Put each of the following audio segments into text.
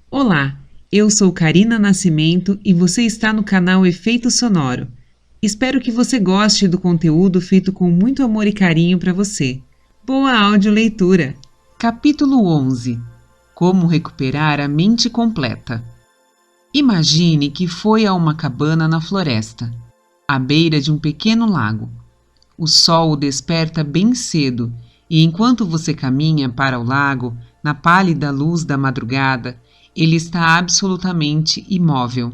Olá, eu sou Karina Nascimento e você está no canal Efeito Sonoro. Espero que você goste do conteúdo feito com muito amor e carinho para você. Boa audioleitura! Capítulo 11. Como recuperar a mente completa. Imagine que foi a uma cabana na floresta, à beira de um pequeno lago. O sol o desperta bem cedo e enquanto você caminha para o lago, na pálida luz da madrugada, ele está absolutamente imóvel.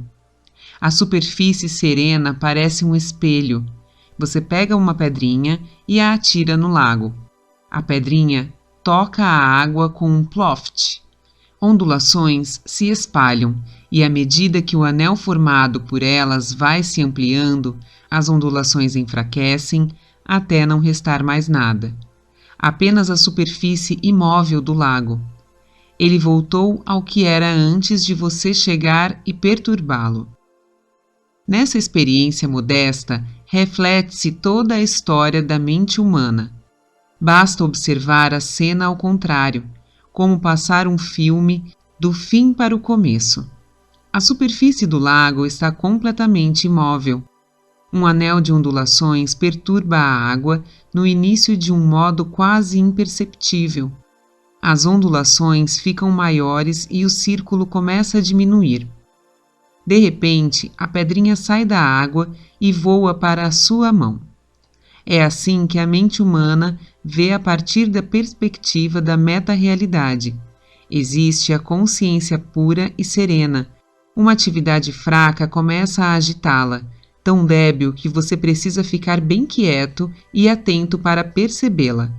A superfície serena parece um espelho. Você pega uma pedrinha e a atira no lago. A pedrinha toca a água com um ploft. Ondulações se espalham e à medida que o anel formado por elas vai se ampliando, as ondulações enfraquecem até não restar mais nada. Apenas a superfície imóvel do lago. Ele voltou ao que era antes de você chegar e perturbá-lo. Nessa experiência modesta, reflete-se toda a história da mente humana. Basta observar a cena ao contrário, como passar um filme do fim para o começo. A superfície do lago está completamente imóvel. Um anel de ondulações perturba a água no início de um modo quase imperceptível. As ondulações ficam maiores e o círculo começa a diminuir. De repente, a pedrinha sai da água e voa para a sua mão. É assim que a mente humana vê a partir da perspectiva da meta-realidade. Existe a consciência pura e serena. Uma atividade fraca começa a agitá-la, tão débil que você precisa ficar bem quieto e atento para percebê-la.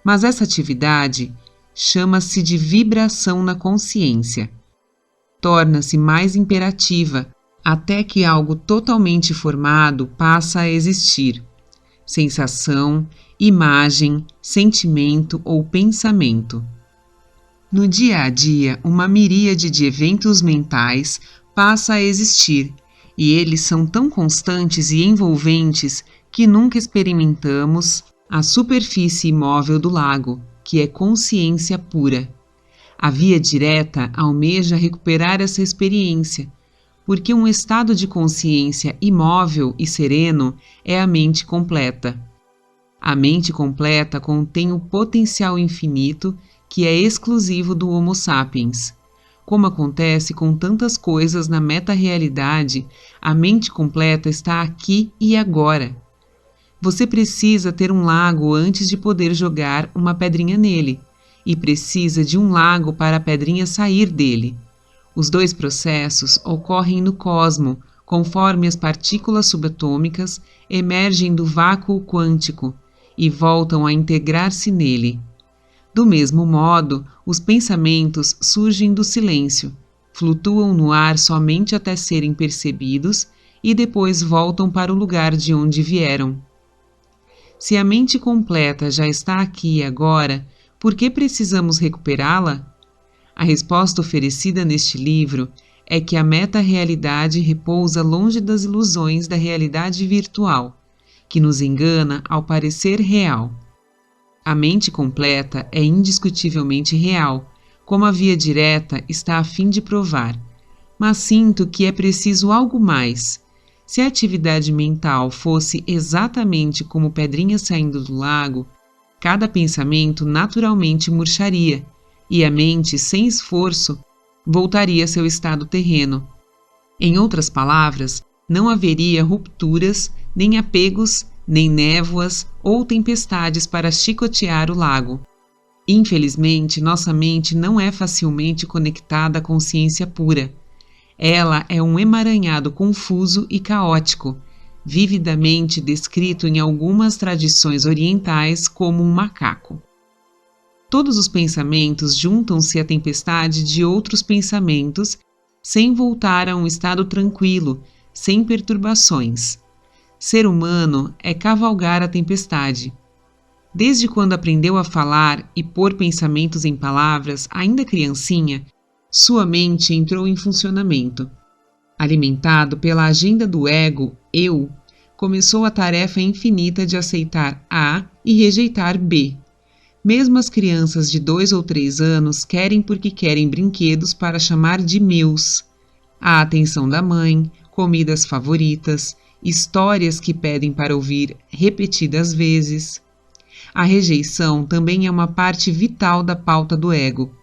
Mas essa atividade chama-se de vibração na consciência. Torna-se mais imperativa, até que algo totalmente formado passa a existir. Sensação, imagem, sentimento ou pensamento. No dia a dia, uma miríade de eventos mentais passa a existir, e eles são tão constantes e envolventes que nunca experimentamos a superfície imóvel do lago, que é consciência pura. A via direta almeja recuperar essa experiência, porque um estado de consciência imóvel e sereno é a mente completa. A mente completa contém o potencial infinito que é exclusivo do Homo sapiens. Como acontece com tantas coisas na meta-realidade, a mente completa está aqui e agora. Você precisa ter um lago antes de poder jogar uma pedrinha nele, e precisa de um lago para a pedrinha sair dele. Os dois processos ocorrem no cosmo, conforme as partículas subatômicas emergem do vácuo quântico e voltam a integrar-se nele. Do mesmo modo, os pensamentos surgem do silêncio, flutuam no ar somente até serem percebidos e depois voltam para o lugar de onde vieram. Se a mente completa já está aqui e agora, por que precisamos recuperá-la? A resposta oferecida neste livro é que a meta-realidade repousa longe das ilusões da realidade virtual, que nos engana ao parecer real. A mente completa é indiscutivelmente real, como a via direta está a fim de provar, mas sinto que é preciso algo mais. Se a atividade mental fosse exatamente como pedrinha saindo do lago, cada pensamento naturalmente murcharia, e a mente, sem esforço, voltaria a seu estado terreno. Em outras palavras, não haveria rupturas, nem apegos, nem névoas ou tempestades para chicotear o lago. Infelizmente, nossa mente não é facilmente conectada à consciência pura. Ela é um emaranhado confuso e caótico, vividamente descrito em algumas tradições orientais como um macaco. Todos os pensamentos juntam-se à tempestade de outros pensamentos, sem voltar a um estado tranquilo, sem perturbações. Ser humano é cavalgar a tempestade. Desde quando aprendeu a falar e pôr pensamentos em palavras, ainda criancinha, sua mente entrou em funcionamento. Alimentado pela agenda do ego, eu, começou a tarefa infinita de aceitar A e rejeitar B. Mesmo as crianças de 2 ou 3 anos querem porque querem brinquedos para chamar de meus. A atenção da mãe, comidas favoritas, histórias que pedem para ouvir repetidas vezes. A rejeição também é uma parte vital da pauta do ego.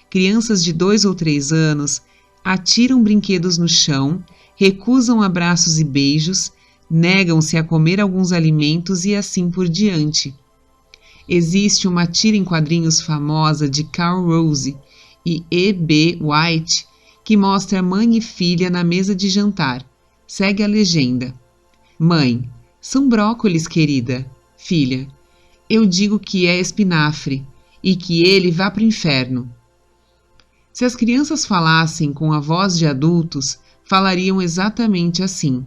Crianças de 2 ou 3 anos atiram brinquedos no chão, recusam abraços e beijos, negam-se a comer alguns alimentos e assim por diante. Existe uma tira em quadrinhos famosa de Carl Rose e E.B. White que mostra mãe e filha na mesa de jantar. Segue a legenda. Mãe: são brócolis, querida. Filha: eu digo que é espinafre e que ele vá para o inferno. Se as crianças falassem com a voz de adultos, falariam exatamente assim.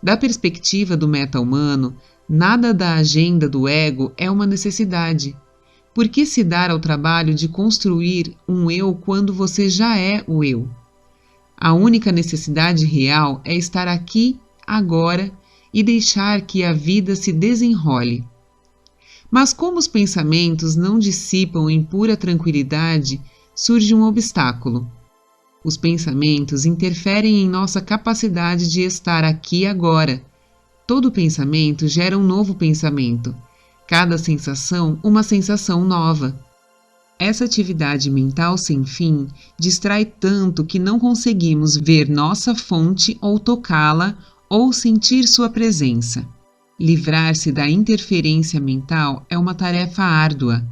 Da perspectiva do meta-humano, nada da agenda do ego é uma necessidade. Por que se dar ao trabalho de construir um eu quando você já é o eu? A única necessidade real é estar aqui, agora, e deixar que a vida se desenrole. Mas como os pensamentos não dissipam em pura tranquilidade, surge um obstáculo. Os pensamentos interferem em nossa capacidade de estar aqui agora. Todo pensamento gera um novo pensamento. Cada sensação, uma sensação nova. Essa atividade mental sem fim distrai tanto que não conseguimos ver nossa fonte ou tocá-la ou sentir sua presença. Livrar-se da interferência mental é uma tarefa árdua.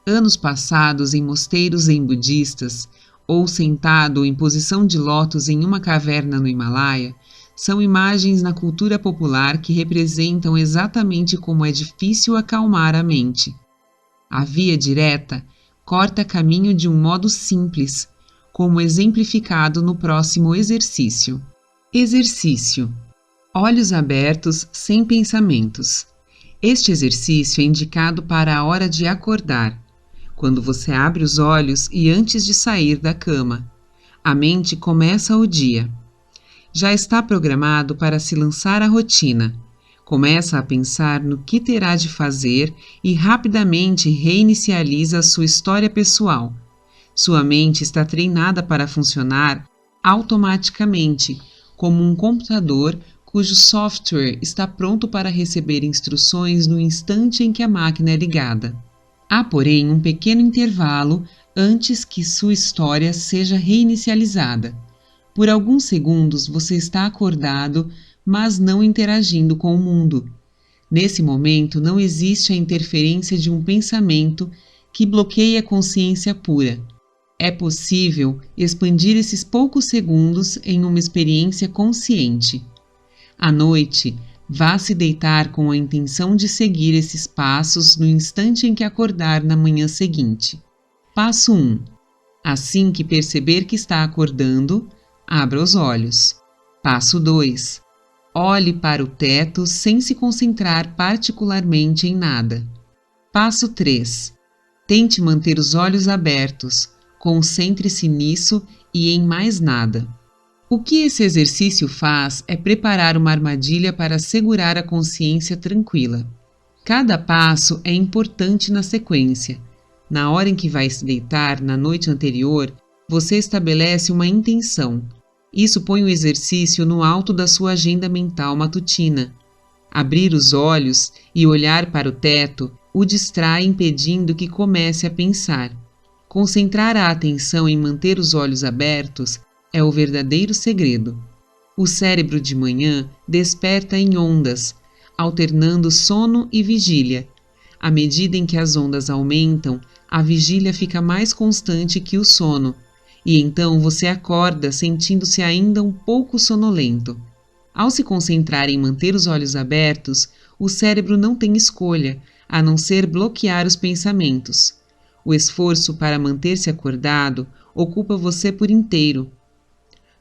Anos passados em mosteiros zen budistas, ou sentado em posição de lótus em uma caverna no Himalaia, são imagens na cultura popular que representam exatamente como é difícil acalmar a mente. A via direta corta caminho de um modo simples, como exemplificado no próximo exercício. Exercício: olhos abertos, sem pensamentos. Este exercício é indicado para a hora de acordar, quando você abre os olhos e antes de sair da cama. A mente começa o dia. Já está programado para se lançar à rotina. Começa a pensar no que terá de fazer e rapidamente reinicializa a sua história pessoal. Sua mente está treinada para funcionar automaticamente, como um computador cujo software está pronto para receber instruções no instante em que a máquina é ligada. Há, porém, um pequeno intervalo antes que sua história seja reinicializada. Por alguns segundos você está acordado, mas não interagindo com o mundo. Nesse momento não existe a interferência de um pensamento que bloqueie a consciência pura. É possível expandir esses poucos segundos em uma experiência consciente. À noite, vá se deitar com a intenção de seguir esses passos no instante em que acordar na manhã seguinte. Passo 1. Assim que perceber que está acordando, abra os olhos. Passo 2. Olhe para o teto sem se concentrar particularmente em nada. Passo 3. Tente manter os olhos abertos. Concentre-se nisso e em mais nada. O que esse exercício faz é preparar uma armadilha para segurar a consciência tranquila. Cada passo é importante na sequência. Na hora em que vai se deitar, na noite anterior, você estabelece uma intenção. Isso põe o exercício no alto da sua agenda mental matutina. Abrir os olhos e olhar para o teto o distrai, impedindo que comece a pensar. Concentrar a atenção em manter os olhos abertos é o verdadeiro segredo. O cérebro de manhã desperta em ondas, alternando sono e vigília. À medida em que as ondas aumentam, a vigília fica mais constante que o sono, e então você acorda sentindo-se ainda um pouco sonolento. Ao se concentrar em manter os olhos abertos, o cérebro não tem escolha, a não ser bloquear os pensamentos. O esforço para manter-se acordado ocupa você por inteiro.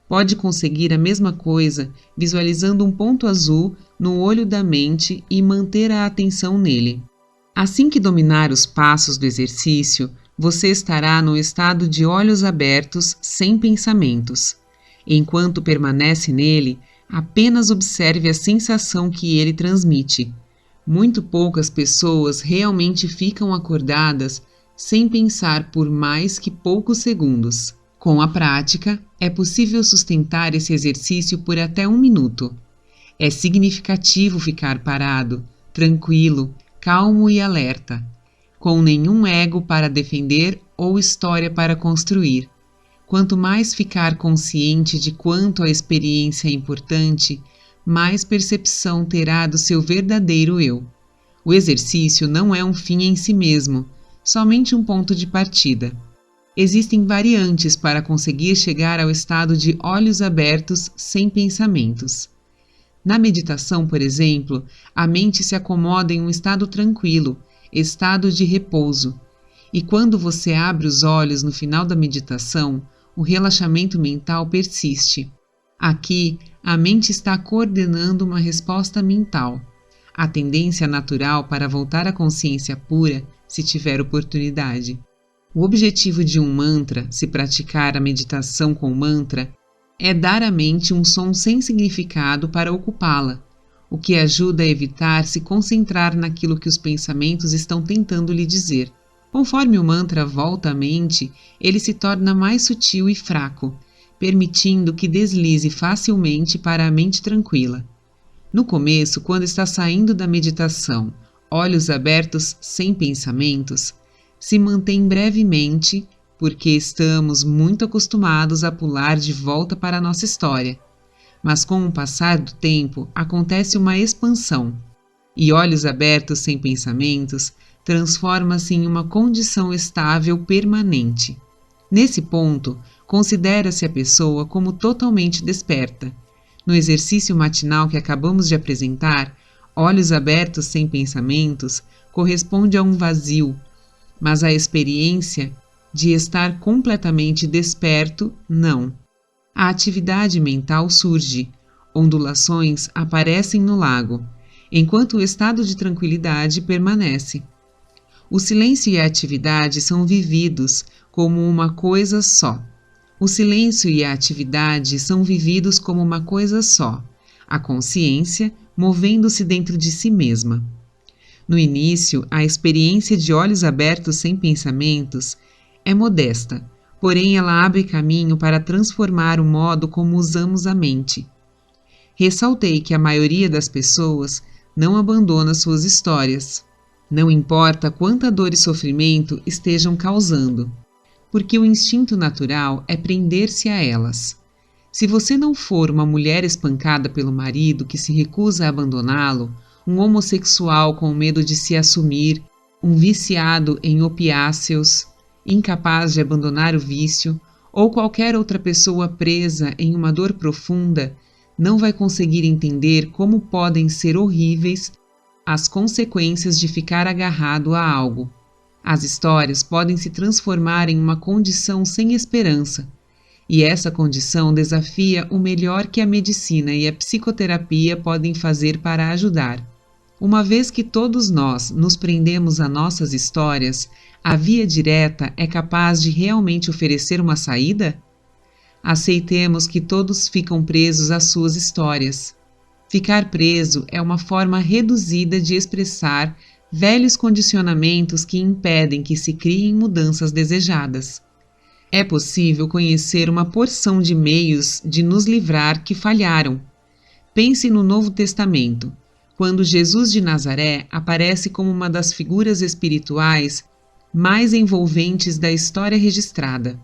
Pode conseguir a mesma coisa visualizando um ponto azul no olho da mente e manter a atenção nele. Assim que dominar os passos do exercício, você estará no estado de olhos abertos, sem pensamentos. Enquanto permanece nele, apenas observe a sensação que ele transmite. Muito poucas pessoas realmente ficam acordadas sem pensar por mais que poucos segundos. Com a prática, é possível sustentar esse exercício por até 1 minuto. É significativo ficar parado, tranquilo, calmo e alerta, com nenhum ego para defender ou história para construir. Quanto mais ficar consciente de quanto a experiência é importante, mais percepção terá do seu verdadeiro eu. O exercício não é um fim em si mesmo, somente um ponto de partida. Existem variantes para conseguir chegar ao estado de olhos abertos sem pensamentos. Na meditação, por exemplo, a mente se acomoda em um estado tranquilo, estado de repouso. E quando você abre os olhos no final da meditação, o relaxamento mental persiste. Aqui, a mente está coordenando uma resposta mental. A tendência natural para voltar à consciência pura, se tiver oportunidade. O objetivo de um mantra, se praticar a meditação com mantra, é dar à mente um som sem significado para ocupá-la, o que ajuda a evitar se concentrar naquilo que os pensamentos estão tentando lhe dizer. Conforme o mantra volta à mente, ele se torna mais sutil e fraco, permitindo que deslize facilmente para a mente tranquila. No começo, quando está saindo da meditação, olhos abertos sem pensamentos, se mantém brevemente, porque estamos muito acostumados a pular de volta para a nossa história. Mas com o passar do tempo, acontece uma expansão, e olhos abertos sem pensamentos transforma-se em uma condição estável permanente. Nesse ponto, considera-se a pessoa como totalmente desperta. No exercício matinal que acabamos de apresentar, olhos abertos sem pensamentos corresponde a um vazio, mas a experiência de estar completamente desperto, não. A atividade mental surge, ondulações aparecem no lago, enquanto o estado de tranquilidade permanece. O silêncio e a atividade são vividos como uma coisa só. O silêncio e a atividade são vividos como uma coisa só, a consciência movendo-se dentro de si mesma. No início, a experiência de olhos abertos sem pensamentos é modesta, porém ela abre caminho para transformar o modo como usamos a mente. Ressaltei que a maioria das pessoas não abandona suas histórias, não importa quanta dor e sofrimento estejam causando, porque o instinto natural é prender-se a elas. Se você não for uma mulher espancada pelo marido que se recusa a abandoná-lo, um homossexual com medo de se assumir, um viciado em opiáceos, incapaz de abandonar o vício, ou qualquer outra pessoa presa em uma dor profunda, não vai conseguir entender como podem ser horríveis as consequências de ficar agarrado a algo. As histórias podem se transformar em uma condição sem esperança, e essa condição desafia o melhor que a medicina e a psicoterapia podem fazer para ajudar. Uma vez que todos nós nos prendemos a nossas histórias, a via direta é capaz de realmente oferecer uma saída? Aceitemos que todos ficam presos às suas histórias. Ficar preso é uma forma reduzida de expressar velhos condicionamentos que impedem que se criem mudanças desejadas. É possível conhecer uma porção de meios de nos livrar que falharam. Pense no Novo Testamento, quando Jesus de Nazaré aparece como uma das figuras espirituais mais envolventes da história registrada.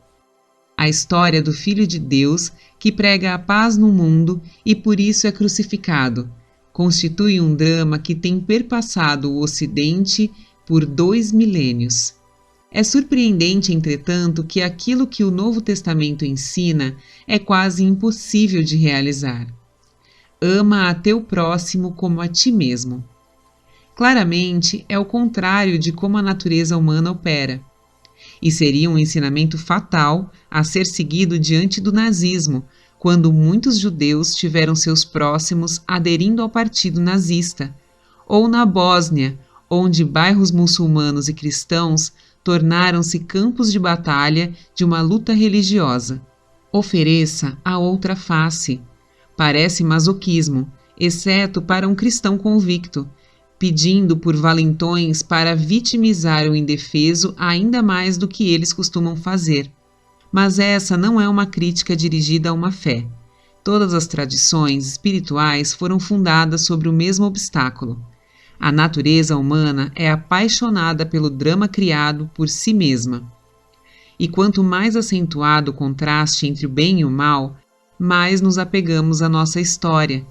A história do Filho de Deus, que prega a paz no mundo e por isso é crucificado, constitui um drama que tem perpassado o Ocidente por 2 milênios. É surpreendente, entretanto, que aquilo que o Novo Testamento ensina é quase impossível de realizar. Ama a teu próximo como a ti mesmo. Claramente, é o contrário de como a natureza humana opera. E seria um ensinamento fatal a ser seguido diante do nazismo, quando muitos judeus tiveram seus próximos aderindo ao partido nazista, ou na Bósnia, onde bairros muçulmanos e cristãos tornaram-se campos de batalha de uma luta religiosa. Ofereça a outra face. Parece masoquismo, exceto para um cristão convicto. pedindo por valentões para vitimizar o indefeso ainda mais do que eles costumam fazer. Mas essa não é uma crítica dirigida a uma fé. Todas as tradições espirituais foram fundadas sobre o mesmo obstáculo. A natureza humana é apaixonada pelo drama criado por si mesma. E quanto mais acentuado o contraste entre o bem e o mal, mais nos apegamos à nossa história.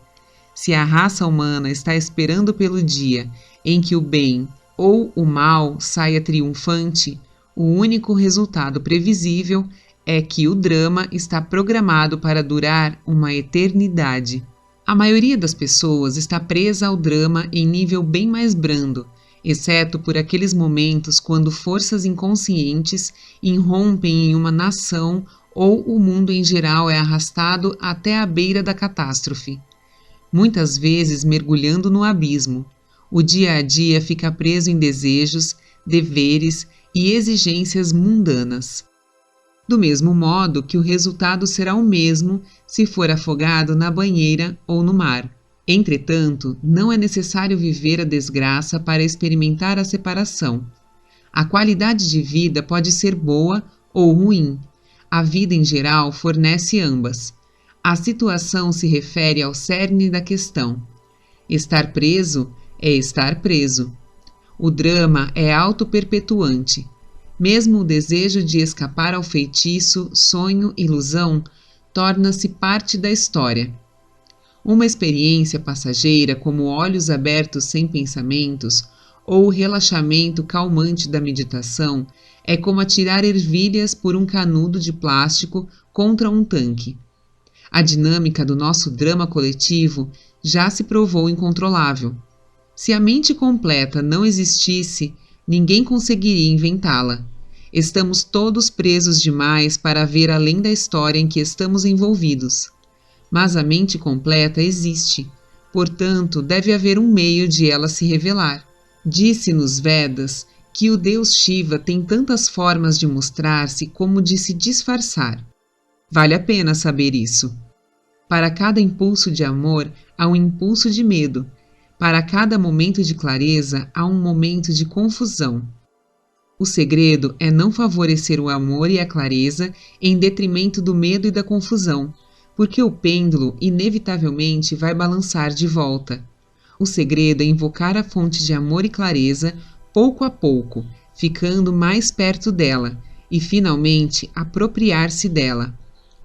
Se a raça humana está esperando pelo dia em que o bem ou o mal saia triunfante, o único resultado previsível é que o drama está programado para durar uma eternidade. A maioria das pessoas está presa ao drama em nível bem mais brando, exceto por aqueles momentos quando forças inconscientes irrompem em uma nação ou o mundo em geral é arrastado até a beira da catástrofe. Muitas vezes mergulhando no abismo, o dia a dia fica preso em desejos, deveres e exigências mundanas. Do mesmo modo que o resultado será o mesmo se for afogado na banheira ou no mar. Entretanto, não é necessário viver a desgraça para experimentar a separação. A qualidade de vida pode ser boa ou ruim. A vida em geral fornece ambas. A situação se refere ao cerne da questão. Estar preso é estar preso. O drama é auto-perpetuante. Mesmo o desejo de escapar ao feitiço, sonho, ilusão, torna-se parte da história. Uma experiência passageira, como olhos abertos sem pensamentos, ou o relaxamento calmante da meditação, é como atirar ervilhas por um canudo de plástico contra um tanque. A dinâmica do nosso drama coletivo já se provou incontrolável. Se a mente completa não existisse, ninguém conseguiria inventá-la. Estamos todos presos demais para ver além da história em que estamos envolvidos. Mas a mente completa existe, portanto, deve haver um meio de ela se revelar. Disse nos Vedas que o deus Shiva tem tantas formas de mostrar-se como de se disfarçar. Vale a pena saber isso. Para cada impulso de amor, há um impulso de medo. Para cada momento de clareza, há um momento de confusão. O segredo é não favorecer o amor e a clareza em detrimento do medo e da confusão, porque o pêndulo inevitavelmente vai balançar de volta. O segredo é invocar a fonte de amor e clareza pouco a pouco, ficando mais perto dela, e finalmente apropriar-se dela.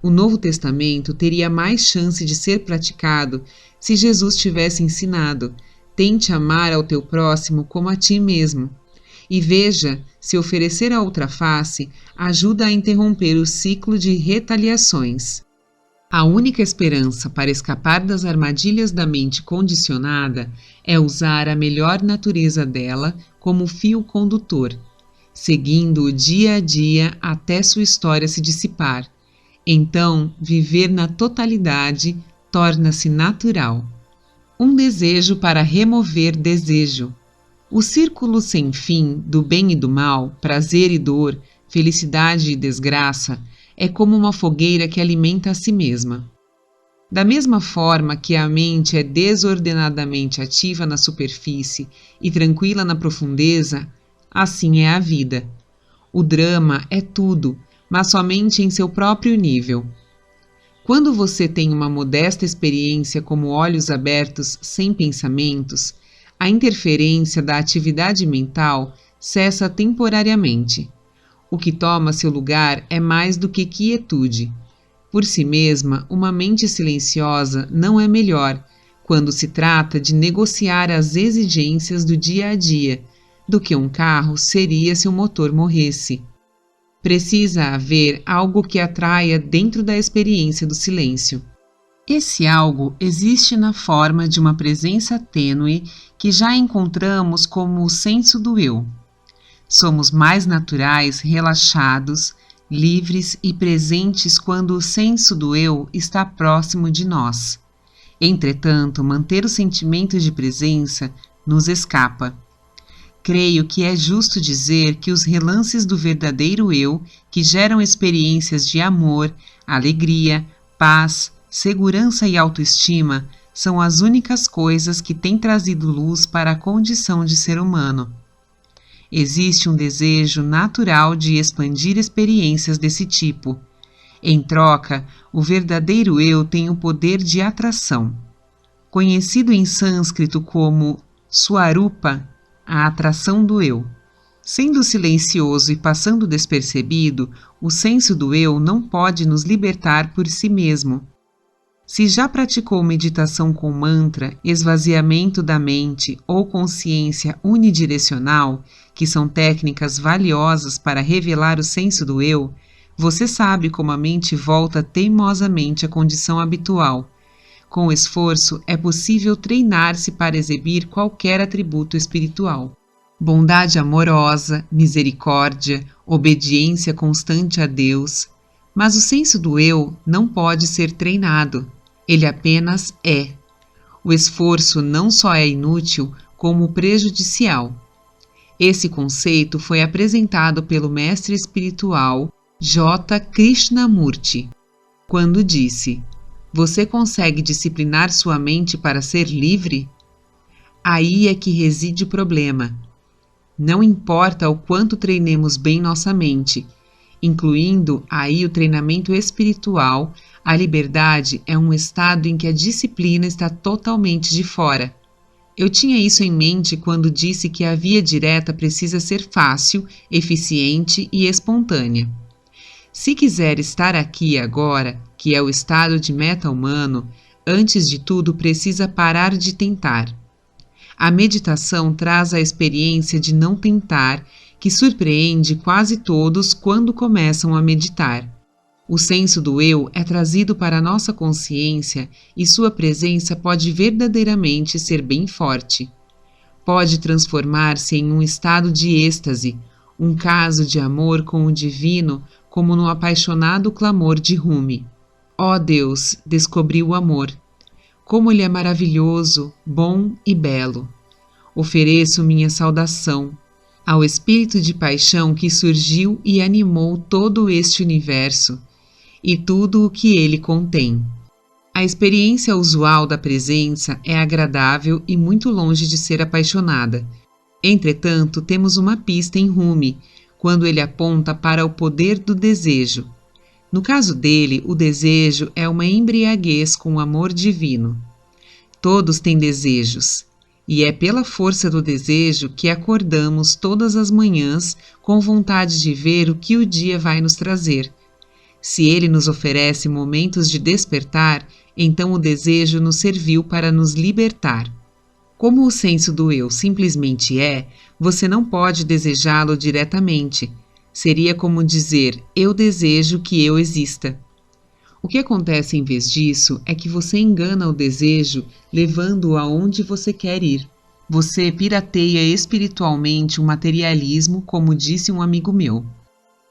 O Novo Testamento teria mais chance de ser praticado se Jesus tivesse ensinado: tente amar ao teu próximo como a ti mesmo. E veja se oferecer a outra face ajuda a interromper o ciclo de retaliações. A única esperança para escapar das armadilhas da mente condicionada é usar a melhor natureza dela como fio condutor, seguindo-o dia a dia até sua história se dissipar. Então, viver na totalidade torna-se natural. Um desejo para remover desejo. O círculo sem fim do bem e do mal, prazer e dor, felicidade e desgraça, é como uma fogueira que alimenta a si mesma. Da mesma forma que a mente é desordenadamente ativa na superfície e tranquila na profundeza, assim é a vida. O drama é tudo, mas somente em seu próprio nível. Quando você tem uma modesta experiência como olhos abertos sem pensamentos, a interferência da atividade mental cessa temporariamente. O que toma seu lugar é mais do que quietude. Por si mesma, uma mente silenciosa não é melhor quando se trata de negociar as exigências do dia a dia do que um carro seria se o motor morresse. Precisa haver algo que atraia dentro da experiência do silêncio. Esse algo existe na forma de uma presença tênue que já encontramos como o senso do eu. Somos mais naturais, relaxados, livres e presentes quando o senso do eu está próximo de nós. Entretanto, manter o sentimento de presença nos escapa. Creio que é justo dizer que os relances do verdadeiro eu, que geram experiências de amor, alegria, paz, segurança e autoestima, são as únicas coisas que têm trazido luz para a condição de ser humano. Existe um desejo natural de expandir experiências desse tipo. Em troca, o verdadeiro eu tem o poder de atração. Conhecido em sânscrito como Swarupa, a atração do eu. Sendo silencioso e passando despercebido, o senso do eu não pode nos libertar por si mesmo. Se já praticou meditação com mantra, esvaziamento da mente ou consciência unidirecional, que são técnicas valiosas para revelar o senso do eu, você sabe como a mente volta teimosamente à condição habitual. Com esforço, é possível treinar-se para exibir qualquer atributo espiritual. Bondade amorosa, misericórdia, obediência constante a Deus. Mas o senso do eu não pode ser treinado. Ele apenas é. O esforço não só é inútil, como prejudicial. Esse conceito foi apresentado pelo mestre espiritual J. Krishnamurti, quando disse: "Você consegue disciplinar sua mente para ser livre?" Aí é que reside o problema. Não importa o quanto treinemos bem nossa mente, incluindo aí o treinamento espiritual, a liberdade é um estado em que a disciplina está totalmente de fora. Eu tinha isso em mente quando disse que a via direta precisa ser fácil, eficiente e espontânea. Se quiser estar aqui agora, que é o estado de meta-humano, antes de tudo precisa parar de tentar. A meditação traz a experiência de não tentar, que surpreende quase todos quando começam a meditar. O senso do eu é trazido para a nossa consciência e sua presença pode verdadeiramente ser bem forte. Pode transformar-se em um estado de êxtase, um caso de amor com o divino, como no apaixonado clamor de Rumi. Ó Deus, descobri o amor. Como ele é maravilhoso, bom e belo. Ofereço minha saudação ao espírito de paixão que surgiu e animou todo este universo e tudo o que ele contém. A experiência usual da presença é agradável e muito longe de ser apaixonada. Entretanto, temos uma pista em Rumi, quando ele aponta para o poder do desejo. No caso dele, o desejo é uma embriaguez com o amor divino. Todos têm desejos, e é pela força do desejo que acordamos todas as manhãs com vontade de ver o que o dia vai nos trazer. Se ele nos oferece momentos de despertar, então o desejo nos serviu para nos libertar. Como o senso do eu simplesmente é, você não pode desejá-lo diretamente. Seria como dizer, eu desejo que eu exista. O que acontece em vez disso é que você engana o desejo, levando-o aonde você quer ir. Você pirateia espiritualmente o materialismo, como disse um amigo meu.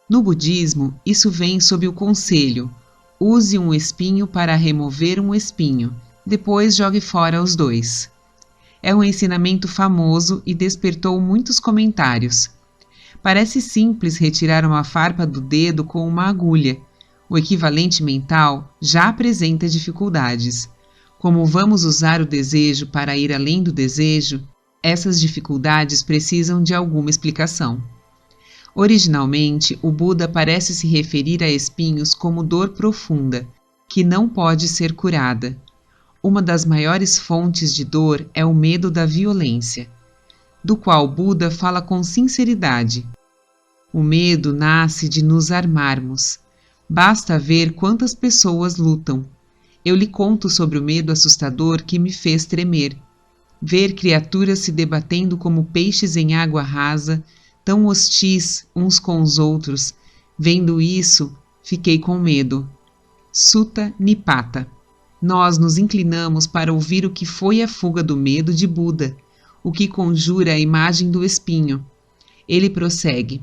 No budismo, isso vem sob o conselho: use um espinho para remover um espinho, depois jogue fora os dois. É um ensinamento famoso e despertou muitos comentários. Parece simples retirar uma farpa do dedo com uma agulha. O equivalente mental já apresenta dificuldades. Como vamos usar o desejo para ir além do desejo, essas dificuldades precisam de alguma explicação. Originalmente, o Buda parece se referir a espinhos como dor profunda, que não pode ser curada. Uma das maiores fontes de dor é o medo da violência, do qual Buda fala com sinceridade. O medo nasce de nos armarmos. Basta ver quantas pessoas lutam. Eu lhe conto sobre o medo assustador que me fez tremer. Ver criaturas se debatendo como peixes em água rasa, tão hostis uns com os outros. Vendo isso, fiquei com medo. Sutta Nipata. Nós nos inclinamos para ouvir o que foi a fuga do medo de Buda, o que conjura a imagem do espinho. Ele prossegue.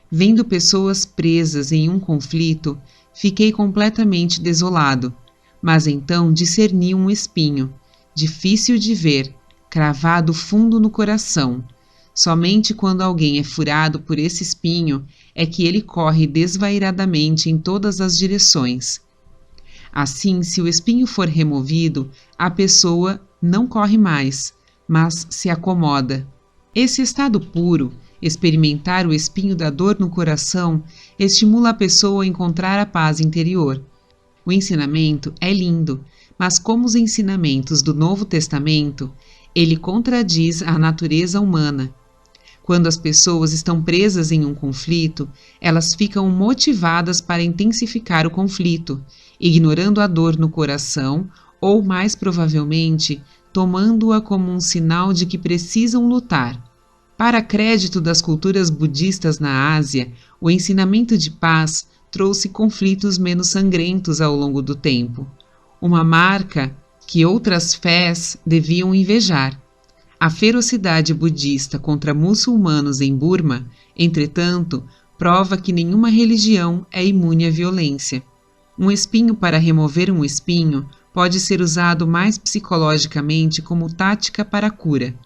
Vendo pessoas presas em um conflito, fiquei completamente desolado, mas então discerni um espinho, difícil de ver, cravado fundo no coração. Somente quando alguém é furado por esse espinho é que ele corre desvairadamente em todas as direções. Assim, se o espinho for removido, a pessoa não corre mais, mas se acomoda. Esse estado puro, experimentar o espinho da dor no coração, estimula a pessoa a encontrar a paz interior. O ensinamento é lindo, mas como os ensinamentos do Novo Testamento, ele contradiz a natureza humana. Quando as pessoas estão presas em um conflito, elas ficam motivadas para intensificar o conflito, ignorando a dor no coração ou, mais provavelmente, tomando-a como um sinal de que precisam lutar. Para crédito das culturas budistas na Ásia, o ensinamento de paz trouxe conflitos menos sangrentos ao longo do tempo, uma marca que outras fés deviam invejar. A ferocidade budista contra muçulmanos em Burma, entretanto, prova que nenhuma religião é imune à violência. Um espinho para remover um espinho pode ser usado mais psicologicamente como tática para a cura.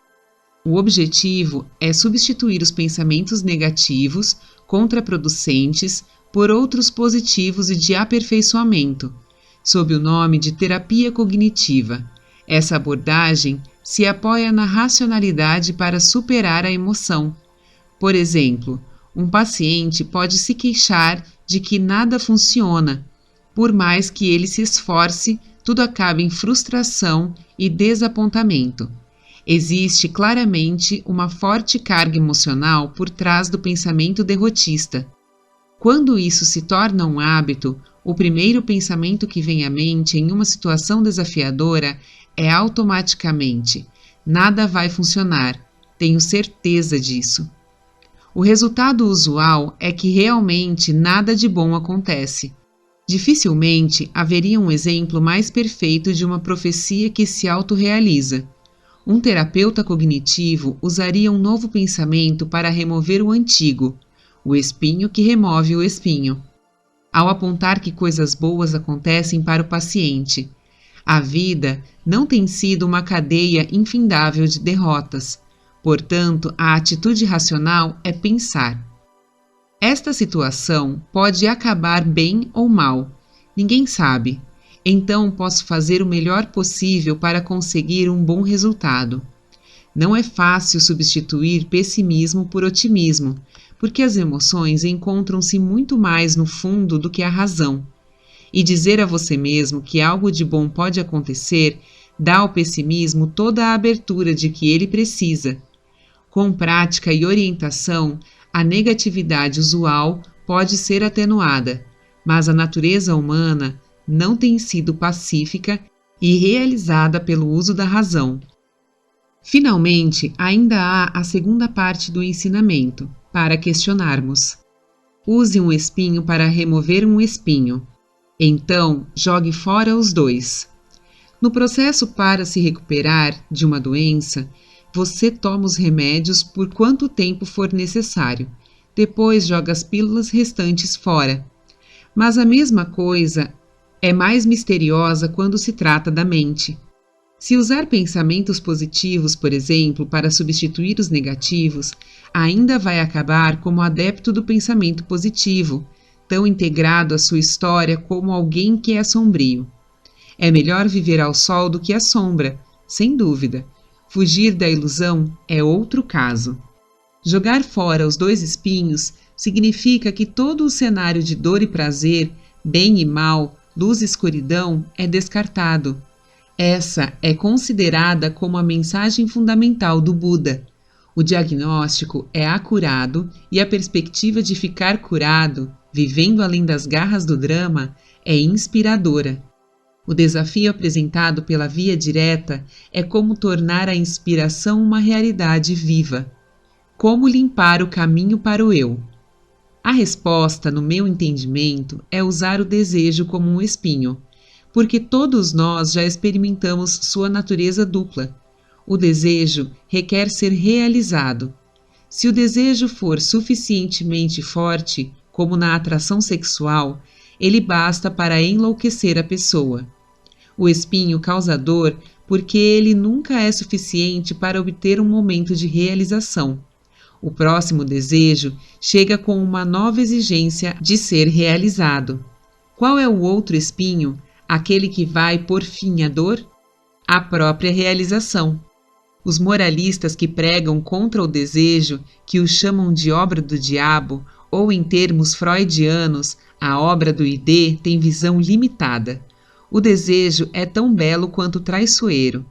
O objetivo é substituir os pensamentos negativos, contraproducentes, por outros positivos e de aperfeiçoamento, sob o nome de terapia cognitiva. Essa abordagem se apoia na racionalidade para superar a emoção. Por exemplo, um paciente pode se queixar de que nada funciona. Por mais que ele se esforce, tudo acaba em frustração e desapontamento. Existe claramente uma forte carga emocional por trás do pensamento derrotista. Quando isso se torna um hábito, o primeiro pensamento que vem à mente em uma situação desafiadora é automaticamente: nada vai funcionar, tenho certeza disso. O resultado usual é que realmente nada de bom acontece. Dificilmente haveria um exemplo mais perfeito de uma profecia que se autorrealiza. Um terapeuta cognitivo usaria um novo pensamento para remover o antigo, o espinho que remove o espinho. Ao apontar que coisas boas acontecem para o paciente, a vida não tem sido uma cadeia infindável de derrotas. Portanto, a atitude racional é pensar: esta situação pode acabar bem ou mal. Ninguém sabe. Então posso fazer o melhor possível para conseguir um bom resultado. Não é fácil substituir pessimismo por otimismo, porque as emoções encontram-se muito mais no fundo do que a razão. E dizer a você mesmo que algo de bom pode acontecer dá ao pessimismo toda a abertura de que ele precisa. Com prática e orientação, a negatividade usual pode ser atenuada, mas a natureza humana não tem sido pacífica e realizada pelo uso da razão. Finalmente, ainda há a segunda parte do ensinamento, para questionarmos. Use um espinho para remover um espinho. Então, jogue fora os dois. No processo para se recuperar de uma doença, você toma os remédios por quanto tempo for necessário. Depois joga as pílulas restantes fora. Mas a mesma coisa é mais misteriosa quando se trata da mente. Se usar pensamentos positivos, por exemplo, para substituir os negativos, ainda vai acabar como adepto do pensamento positivo, tão integrado à sua história como alguém que é sombrio. É melhor viver ao sol do que à sombra, sem dúvida. Fugir da ilusão é outro caso. Jogar fora os dois espinhos significa que todo o cenário de dor e prazer, bem e mal, luz e escuridão é descartado. Essa é considerada como a mensagem fundamental do Buda. O diagnóstico é acurado e a perspectiva de ficar curado, vivendo além das garras do drama, é inspiradora. O desafio apresentado pela via direta é como tornar a inspiração uma realidade viva. Como limpar o caminho para o eu? A resposta, no meu entendimento, é usar o desejo como um espinho, porque todos nós já experimentamos sua natureza dupla. O desejo requer ser realizado. Se o desejo for suficientemente forte, como na atração sexual, ele basta para enlouquecer a pessoa. O espinho causa dor porque ele nunca é suficiente para obter um momento de realização. O próximo desejo chega com uma nova exigência de ser realizado. Qual é o outro espinho? aquele que vai por fim à dor? A própria realização. Os moralistas que pregam contra o desejo, que o chamam de obra do diabo, ou em termos freudianos, a obra do id, tem visão limitada. O desejo é tão belo quanto traiçoeiro.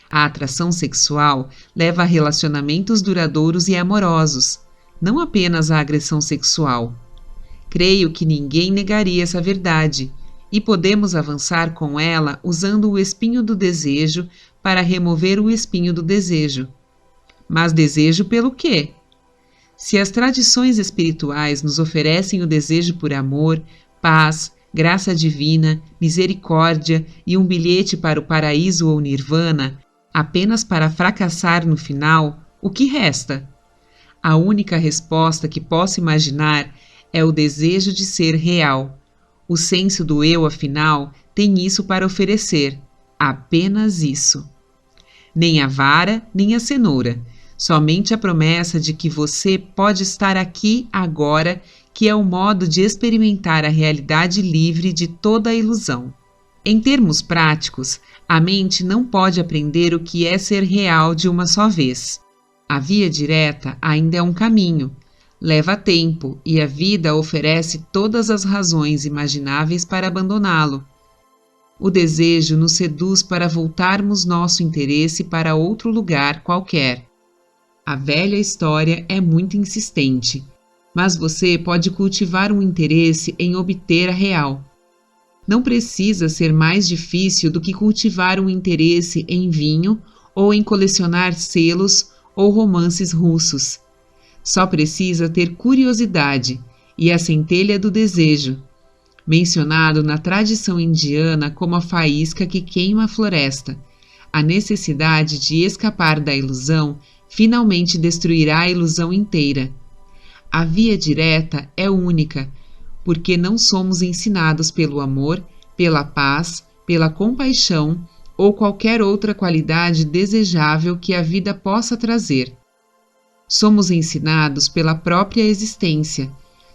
A atração sexual leva a relacionamentos duradouros e amorosos, não apenas a agressão sexual. Creio que ninguém negaria essa verdade, e podemos avançar com ela usando o espinho do desejo para remover o espinho do desejo. Mas desejo pelo quê? Se as tradições espirituais nos oferecem o desejo por amor, paz, graça divina, misericórdia e um bilhete para o paraíso ou nirvana, apenas para fracassar no final, o que resta? A única resposta que posso imaginar é o desejo de ser real. O senso do eu, afinal, tem isso para oferecer, apenas isso. Nem a vara, nem a cenoura, somente a promessa de que você pode estar aqui agora, que é o modo de experimentar a realidade livre de toda a ilusão. Em termos práticos, a mente não pode aprender o que é ser real de uma só vez. A via direta ainda é um caminho. Leva tempo e a vida oferece todas as razões imagináveis para abandoná-lo. O desejo nos seduz para voltarmos nosso interesse para outro lugar qualquer. A velha história é muito insistente, mas você pode cultivar um interesse em obter a real. Não precisa ser mais difícil do que cultivar um interesse em vinho ou em colecionar selos ou romances russos. Só precisa ter curiosidade e a centelha do desejo, mencionado na tradição indiana como a faísca que queima a floresta. A necessidade de escapar da ilusão finalmente destruirá a ilusão inteira. A via direta é única, porque não somos ensinados pelo amor, pela paz, pela compaixão ou qualquer outra qualidade desejável que a vida possa trazer. Somos ensinados pela própria existência.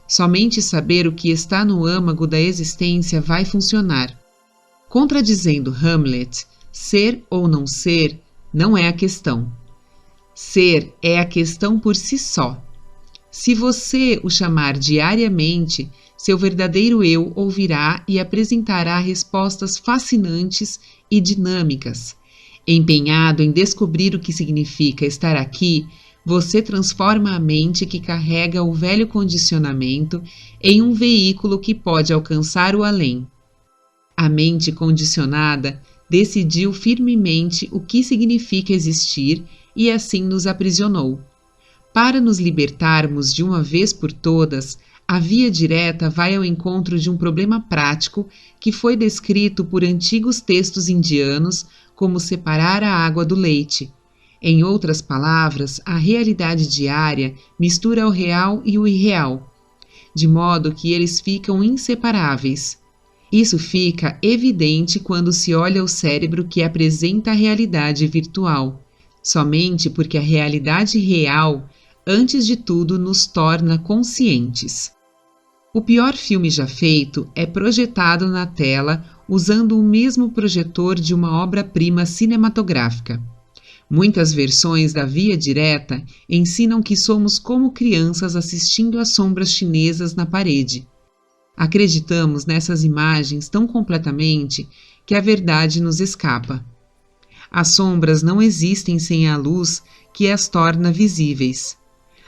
Somente saber o que está no âmago da existência vai funcionar. Contradizendo Hamlet, ser ou não ser não é a questão. Ser é a questão por si só. Se você o chamar diariamente, seu verdadeiro eu ouvirá e apresentará respostas fascinantes e dinâmicas. Empenhado em descobrir o que significa estar aqui, você transforma a mente que carrega o velho condicionamento em um veículo que pode alcançar o além. A mente condicionada decidiu firmemente o que significa existir e assim nos aprisionou. Para nos libertarmos de uma vez por todas, a via direta vai ao encontro de um problema prático que foi descrito por antigos textos indianos como separar a água do leite. Em outras palavras, a realidade diária mistura o real e o irreal, de modo que eles ficam inseparáveis. Isso fica evidente quando se olha o cérebro que apresenta a realidade virtual, somente porque a realidade real, antes de tudo, nos torna conscientes. O pior filme já feito é projetado na tela usando o mesmo projetor de uma obra-prima cinematográfica. Muitas versões da via direta ensinam que somos como crianças assistindo às sombras chinesas na parede. Acreditamos nessas imagens tão completamente que a verdade nos escapa. As sombras não existem sem a luz que as torna visíveis.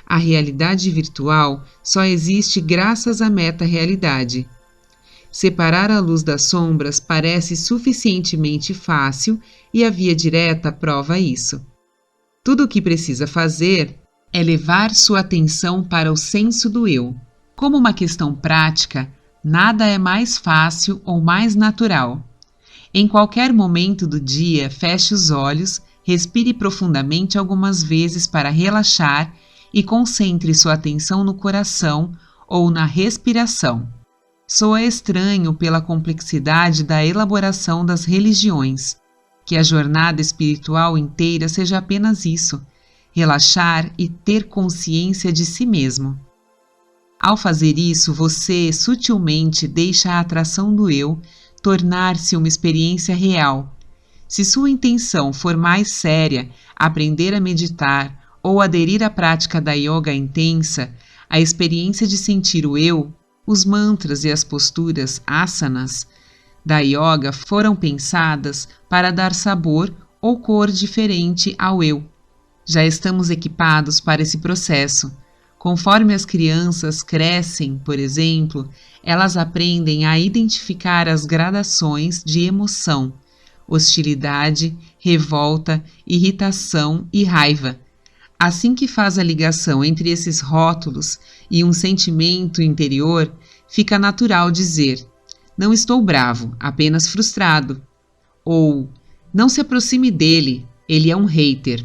A realidade virtual só existe graças à meta-realidade. Separar a luz das sombras parece suficientemente fácil e a via direta prova isso. Tudo o que precisa fazer é levar sua atenção para o senso do eu. Como uma questão prática, nada é mais fácil ou mais natural. Em qualquer momento do dia, feche os olhos, respire profundamente algumas vezes para relaxar e concentre sua atenção no coração ou na respiração. Soa estranho pela complexidade da elaboração das religiões. Que a jornada espiritual inteira seja apenas isso, relaxar e ter consciência de si mesmo. Ao fazer isso, você sutilmente deixa a atração do eu tornar-se uma experiência real. Se sua intenção for mais séria, aprender a meditar ou aderir à prática da yoga intensa, a experiência de sentir o eu, os mantras e as posturas asanas da yoga foram pensadas para dar sabor ou cor diferente ao eu. Já estamos equipados para esse processo. Conforme as crianças crescem, por exemplo, elas aprendem a identificar as gradações de emoção, hostilidade, revolta, irritação e raiva. Assim que faz a ligação entre esses rótulos e um sentimento interior, fica natural dizer: não estou bravo, apenas frustrado. Ou, não se aproxime dele, ele é um hater.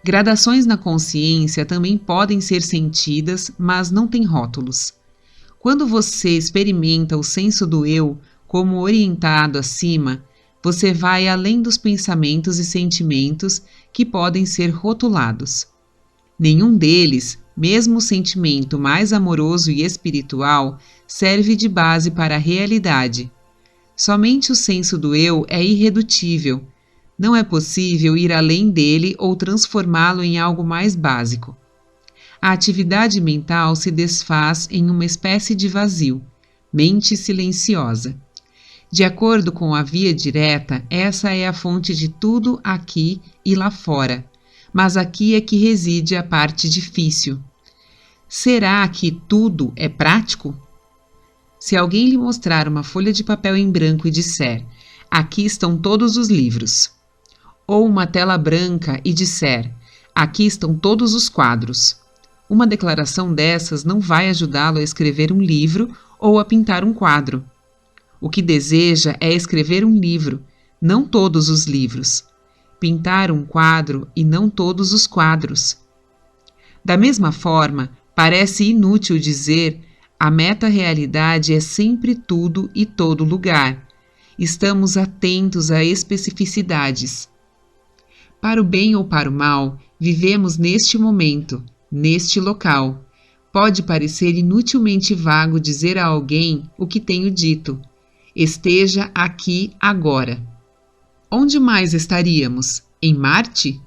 Gradações na consciência também podem ser sentidas, mas não têm rótulos. Quando você experimenta o senso do eu como orientado acima, você vai além dos pensamentos e sentimentos que podem ser rotulados. Nenhum deles, mesmo o sentimento mais amoroso e espiritual, serve de base para a realidade. Somente o senso do eu é irredutível. Não é possível ir além dele ou transformá-lo em algo mais básico. A atividade mental se desfaz em uma espécie de vazio, mente silenciosa. De acordo com a via direta, essa é a fonte de tudo aqui e lá fora. Mas aqui é que reside a parte difícil. Será que tudo é prático? Se alguém lhe mostrar uma folha de papel em branco e disser: aqui estão todos os livros, ou uma tela branca e disser: aqui estão todos os quadros, uma declaração dessas não vai ajudá-lo a escrever um livro ou a pintar um quadro. O que deseja é escrever um livro, não todos os livros. Pintar um quadro e não todos os quadros. Da mesma forma, parece inútil dizer: a meta-realidade é sempre tudo e todo lugar. Estamos atentos a especificidades. Para o bem ou para o mal, vivemos neste momento, neste local. Pode parecer inutilmente vago dizer a alguém o que tenho dito: esteja aqui agora. Onde mais estaríamos? Em Marte?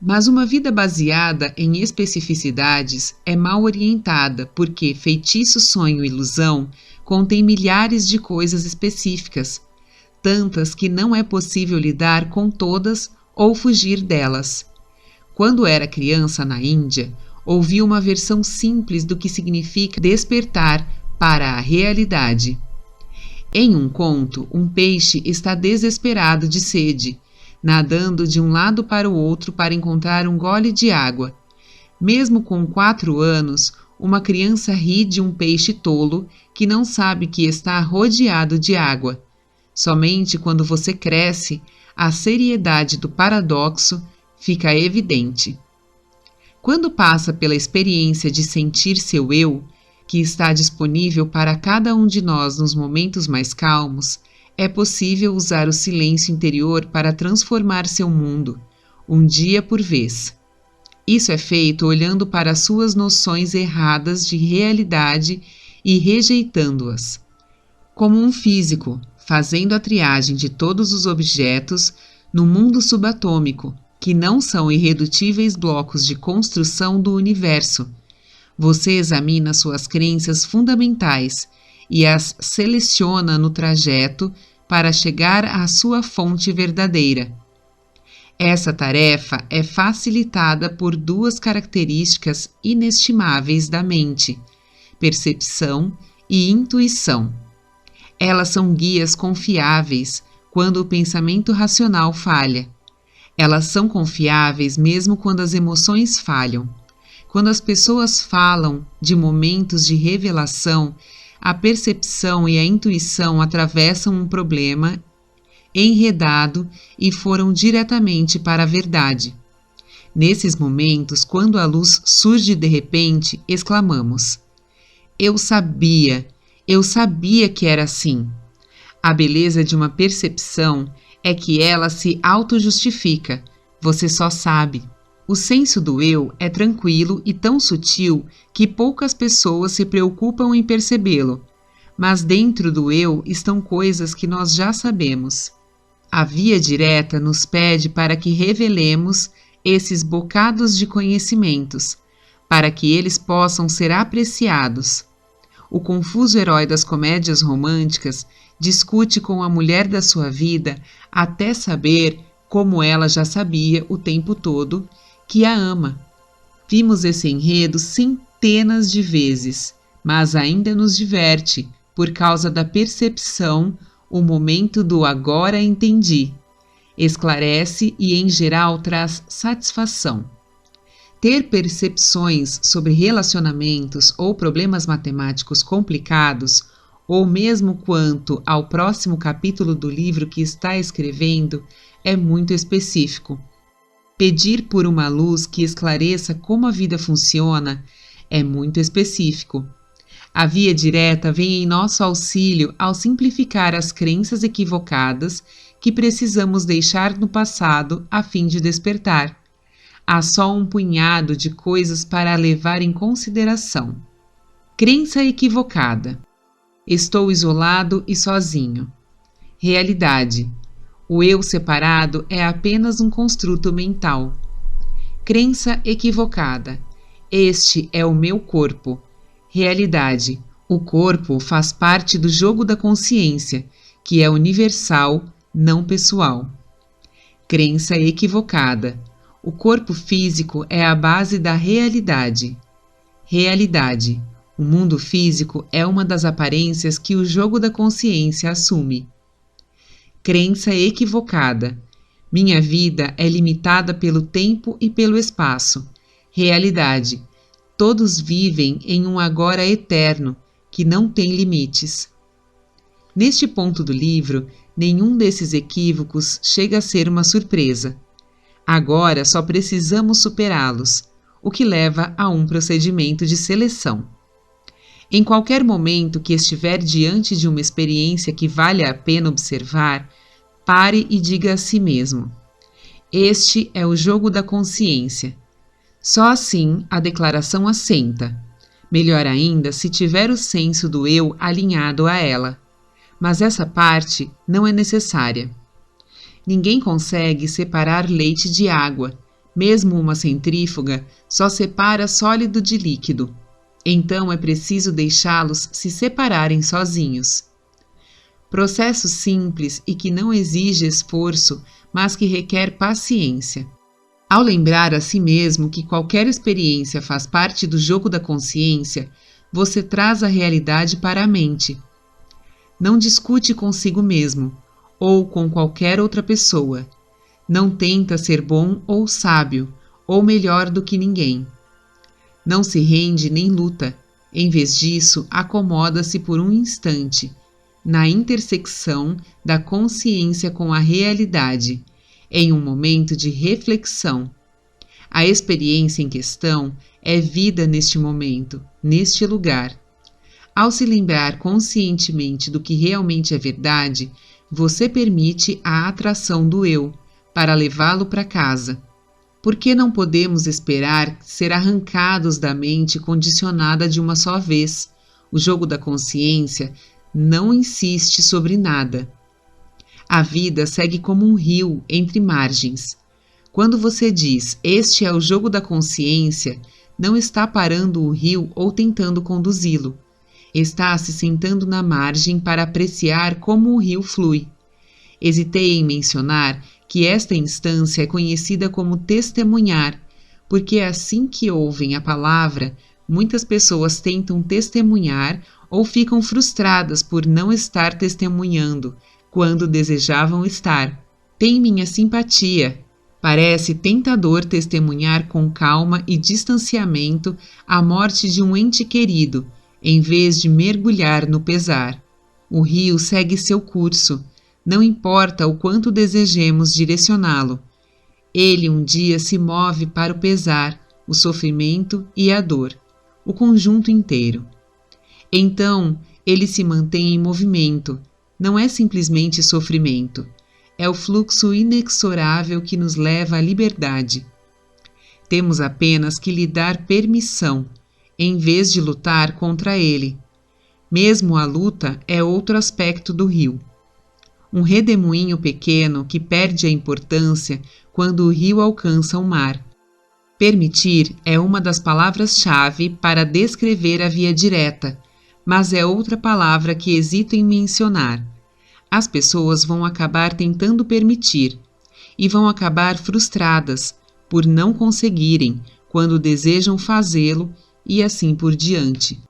Mas uma vida baseada em especificidades é mal orientada porque feitiço, sonho e ilusão contém milhares de coisas específicas, tantas que não é possível lidar com todas ou fugir delas. Quando era criança na Índia, ouvi uma versão simples do que significa despertar para a realidade. Em um conto, um peixe está desesperado de sede, nadando de um lado para o outro para encontrar um gole de água. Mesmo com 4 anos, uma criança ri de um peixe tolo que não sabe que está rodeado de água. Somente quando você cresce, a seriedade do paradoxo fica evidente. Quando passa pela experiência de sentir seu eu, que está disponível para cada um de nós nos momentos mais calmos, é possível usar o silêncio interior para transformar seu mundo, um dia por vez. Isso é feito olhando para as suas noções erradas de realidade e rejeitando-as. Como um físico, fazendo a triagem de todos os objetos no mundo subatômico, que não são irredutíveis blocos de construção do universo. Você examina suas crenças fundamentais e as seleciona no trajeto para chegar à sua fonte verdadeira. Essa tarefa é facilitada por 2 características inestimáveis da mente: percepção e intuição. Elas são guias confiáveis quando o pensamento racional falha. Elas são confiáveis mesmo quando as emoções falham. Quando as pessoas falam de momentos de revelação, a percepção e a intuição atravessam um problema enredado e foram diretamente para a verdade. Nesses momentos, quando a luz surge de repente, exclamamos: eu sabia que era assim. A beleza de uma percepção é que ela se auto-justifica, você só sabe. O senso do eu é tranquilo e tão sutil que poucas pessoas se preocupam em percebê-lo, Mas dentro do eu estão coisas que nós já sabemos. A via direta nos pede para que revelemos esses bocados de conhecimentos, para que eles possam ser apreciados. O confuso herói das comédias românticas discute com a mulher da sua vida até saber, como ela já sabia o tempo todo, que a ama. Vimos esse enredo centenas de vezes, mas ainda nos diverte, por causa da percepção, o momento do agora entendi. Esclarece e, em geral, traz satisfação. Ter percepções sobre relacionamentos ou problemas matemáticos complicados, ou mesmo quanto ao próximo capítulo do livro que está escrevendo, é muito específico. Pedir por uma luz que esclareça como a vida funciona é muito específico. A via direta vem em nosso auxílio ao simplificar as crenças equivocadas que precisamos deixar no passado a fim de despertar. Há só um punhado de coisas para levar em consideração. Crença equivocada. Estou isolado e sozinho. Realidade. O eu separado é apenas um construto mental. Crença equivocada. Este é o meu corpo. Realidade. O corpo faz parte do jogo da consciência, que é universal, não pessoal. Crença equivocada. O corpo físico é a base da realidade. Realidade. O mundo físico é uma das aparências que o jogo da consciência assume. Crença equivocada. Minha vida é limitada pelo tempo e pelo espaço. Realidade. Todos vivem em um agora eterno, que não tem limites. Neste ponto do livro, nenhum desses equívocos chega a ser uma surpresa. Agora só precisamos superá-los, o que leva a um procedimento de seleção. Em qualquer momento que estiver diante de uma experiência que vale a pena observar, pare e diga a si mesmo: este é o jogo da consciência. Só assim a declaração assenta. Melhor ainda se tiver o senso do eu alinhado a ela. Mas essa parte não é necessária. Ninguém consegue separar leite de água. Mesmo uma centrífuga só separa sólido de líquido. Então é preciso deixá-los se separarem sozinhos. Processo simples e que não exige esforço, mas que requer paciência. Ao lembrar a si mesmo que qualquer experiência faz parte do jogo da consciência, você traz a realidade para a mente. Não discute consigo mesmo, ou com qualquer outra pessoa. Não tenta ser bom ou sábio, ou melhor do que ninguém. Não se rende nem luta. Em vez disso, acomoda-se por um instante, na intersecção da consciência com a realidade, em um momento de reflexão. A experiência em questão é vida neste momento, neste lugar. Ao se lembrar conscientemente do que realmente é verdade, você permite a atração do eu, para levá-lo para casa. Por que não podemos esperar ser arrancados da mente condicionada de uma só vez? O jogo da consciência não insiste sobre nada. A vida segue como um rio entre margens. Quando você diz, este é o jogo da consciência, não está parando o rio ou tentando conduzi-lo. Está se sentando na margem para apreciar como o rio flui. Hesitei em mencionar que esta instância é conhecida como testemunhar, porque assim que ouvem a palavra, muitas pessoas tentam testemunhar ou ficam frustradas por não estar testemunhando, quando desejavam estar. Tem minha simpatia. Parece tentador testemunhar com calma e distanciamento a morte de um ente querido, em vez de mergulhar no pesar. O rio segue seu curso, não importa o quanto desejemos direcioná-lo. Ele um dia se move para o pesar, o sofrimento e a dor, o conjunto inteiro. Então, ele se mantém em movimento. Não é simplesmente sofrimento. É o fluxo inexorável que nos leva à liberdade. Temos apenas que lhe dar permissão, em vez de lutar contra ele. Mesmo a luta é outro aspecto do rio. Um redemoinho pequeno que perde a importância quando o rio alcança o mar. Permitir é uma das palavras-chave para descrever a via direta, mas é outra palavra que hesito em mencionar. As pessoas vão acabar tentando permitir e vão acabar frustradas por não conseguirem quando desejam fazê-lo e assim por diante.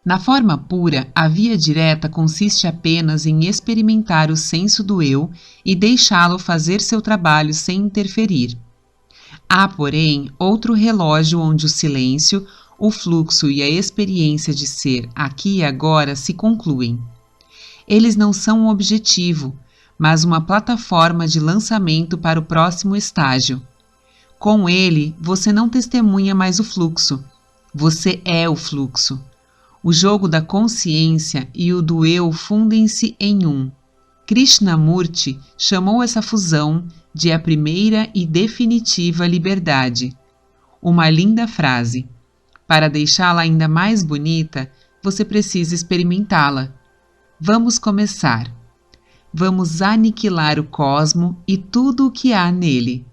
Na forma pura, a via direta consiste apenas em experimentar o senso do eu e deixá-lo fazer seu trabalho sem interferir. Há, porém, outro relógio onde o silêncio, o fluxo e a experiência de ser aqui e agora se concluem. Eles não são um objetivo, mas uma plataforma de lançamento para o próximo estágio. Com ele, você não testemunha mais o fluxo, você é o fluxo. O jogo da consciência e o do eu fundem-se em um. Krishnamurti chamou essa fusão de a primeira e definitiva liberdade. Uma linda frase. Para deixá-la ainda mais bonita, você precisa experimentá-la. Vamos começar. Vamos aniquilar o cosmo e tudo o que há nele.